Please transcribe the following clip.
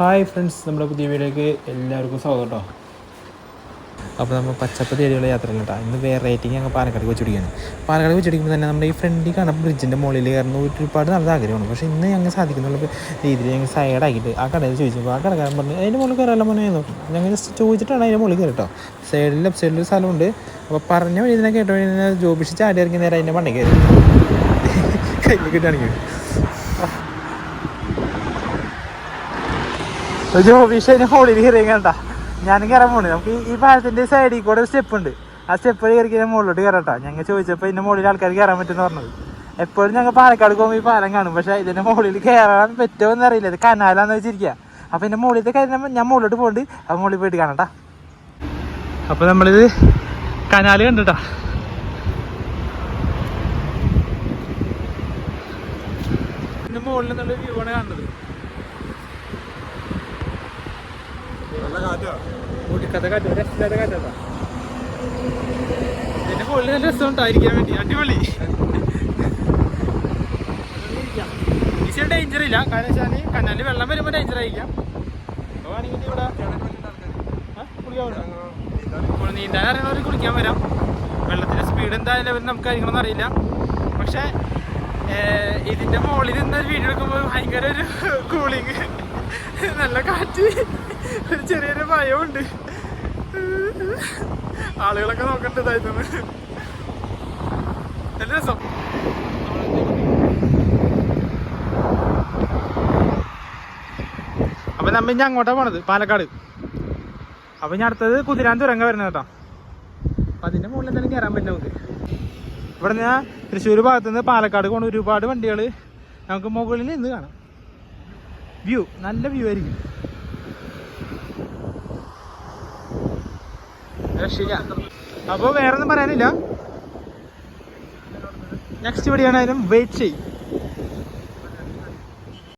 Hi friends, നമ്മുടെ പുതിയ വീഡിയോക്ക് എല്ലാവർക്കും സ്വാഗതം കേട്ടോ. അപ്പോൾ നമ്മൾ പച്ചപ്പ് തേടിയുള്ള യാത്രയിൽ കേട്ടോ. ഇന്ന് വേറെ റേറ്റിംഗ് ഞങ്ങൾ പാലക്കാട് വെച്ചുപിടിക്കുകയാണ്. പാലക്കാട് വെച്ചുപിടിക്കുമ്പോൾ തന്നെ നമ്മുടെ ഈ ഫ്രണ്ടിൽ കാണുന്ന ബ്രിഡ്ജിൻ്റെ മുകളിൽ കയറുന്ന ഒരുപാട് നല്ല ആഗ്രഹമാണ്. പക്ഷേ ഇന്ന് ഞങ്ങൾ സാധിക്കുന്നുള്ള രീതിയിൽ ഞങ്ങൾ സൈഡാക്കിയിട്ട് ആ കടയിൽ ചോദിച്ചപ്പോൾ ആ കടക്കാരൻ പറഞ്ഞു അതിൻ്റെ മുകളിൽ കയറാൻ മോനെ നോക്കും. ഞങ്ങൾ ജസ്റ്റ് ചോദിച്ചിട്ടാണ് അതിൻ്റെ മുകളിൽ കയറി കേട്ടോ. സൈഡിൽ ലെഫ്റ്റ് സൈഡിൽ ഒരു സ്ഥലമുണ്ട്. അപ്പോൾ പറഞ്ഞ വഴി ഇതിനെ കേട്ടോ ജോബിഷ് ചാടി ഇറങ്ങി നേരം അതിൻ്റെ മണ്ടയ്ക്ക് കയറി കയ്യിൽ കിട്ടുകയാണെങ്കിൽ ജോബിഷ് അതിന് ഹോളിൽ കയറി കേട്ടാ. ഞാനും കയറാൻ പോണേ. നമുക്ക് ഈ പാലത്തിൻ്റെ സൈഡിൽ കൂടെ ഒരു സ്റ്റെപ്പ് ഉണ്ട്. ആ സ്റ്റെപ്പ് കയറി കഴിഞ്ഞാൽ മുകളിലോട്ട് കയറട്ടോ. ഞങ്ങൾ ചോദിച്ചപ്പോൾ ഇതിൻ്റെ മുകളിൽ ആൾക്കാർ കയറാൻ പറ്റുമെന്ന് പറഞ്ഞത്. എപ്പോഴും ഞങ്ങൾ പാലക്കാട് പോകുമ്പോൾ ഈ പാലം കാണും, പക്ഷേ ഇതിൻ്റെ മുകളിൽ കയറാൻ പറ്റുമോ എന്നറിയില്ല. ഇത് കനാലാന്ന് വെച്ചിരിക്കുക. അപ്പോൾ ഇതിൻ്റെ മുകളിലത്തെ കാര്യം ഞാൻ മുകളിലോട്ട് പോകുന്നുണ്ട്. അപ്പോൾ മുകളിൽ പോയിട്ട് കാണട്ടാ. അപ്പോൾ നമ്മളിത് കനാല് കണ്ടിട്ടാ. ഇതിൻ്റെ മുകളിൽ നിന്നുള്ള വ്യൂ ആണ് കാണുന്നത്. ഇതിന്റെ മുകളിൽ നല്ല രസം ഉണ്ടായിരിക്കാൻ വേണ്ടി അടിപൊളി. ഈസിയ ഡേഞ്ചർ ഇല്ല, കാരണം വെച്ചാൽ കനാലിൽ വെള്ളം വരുമ്പോൾ ഡേഞ്ചർ ആയിരിക്കാം. അപ്പോൾ വേണമെങ്കിൽ ഇവിടെ നീന്താൻ അറിയണവർ കുളിക്കാൻ വരാം. വെള്ളത്തിൻ്റെ സ്പീഡ് എന്തായാലും നമുക്ക് കാര്യങ്ങളൊന്നും അറിയില്ല. പക്ഷേ ഇതിൻ്റെ മുകളിൽ നിന്നൊരു വീഡിയോ എടുക്കുമ്പോൾ ഭയങ്കര ഒരു കൂളിങ്, നല്ല കാറ്റ്, ഒരു ചെറിയൊരു ഭയമുണ്ട്. ആളുകളൊക്കെ നോക്കണ്ടതായിരുന്നു. നല്ല രസം. അപ്പൊ നമ്മ ഇനി അങ്ങോട്ടാ പോണത്, പാലക്കാട്. അപ്പൊ ഇനി അടുത്തത് കുതിരാൻ തുരങ്ക വരുന്നത് കേട്ടോ. അപ്പൊ അതിന്റെ മുകളിൽ എന്തായാലും കയറാൻ പറ്റും നമുക്ക്. ഇവിടെ നിന്ന് തൃശ്ശൂർ ഭാഗത്തുനിന്ന് പാലക്കാട് കൊണ്ട് ഒരുപാട് വണ്ടികൾ നമുക്ക് മുകളിൽ നിന്ന് കാണാം. വ്യൂ നല്ല വ്യൂ ആയിരിക്കും. രക്ഷയില്ല. അപ്പോൾ വേറെ ഒന്നും പറയാനില്ല. നെക്സ്റ്റ് വീഡിയോ ആണെങ്കിലും വെയിറ്റ് ചെയ്യും.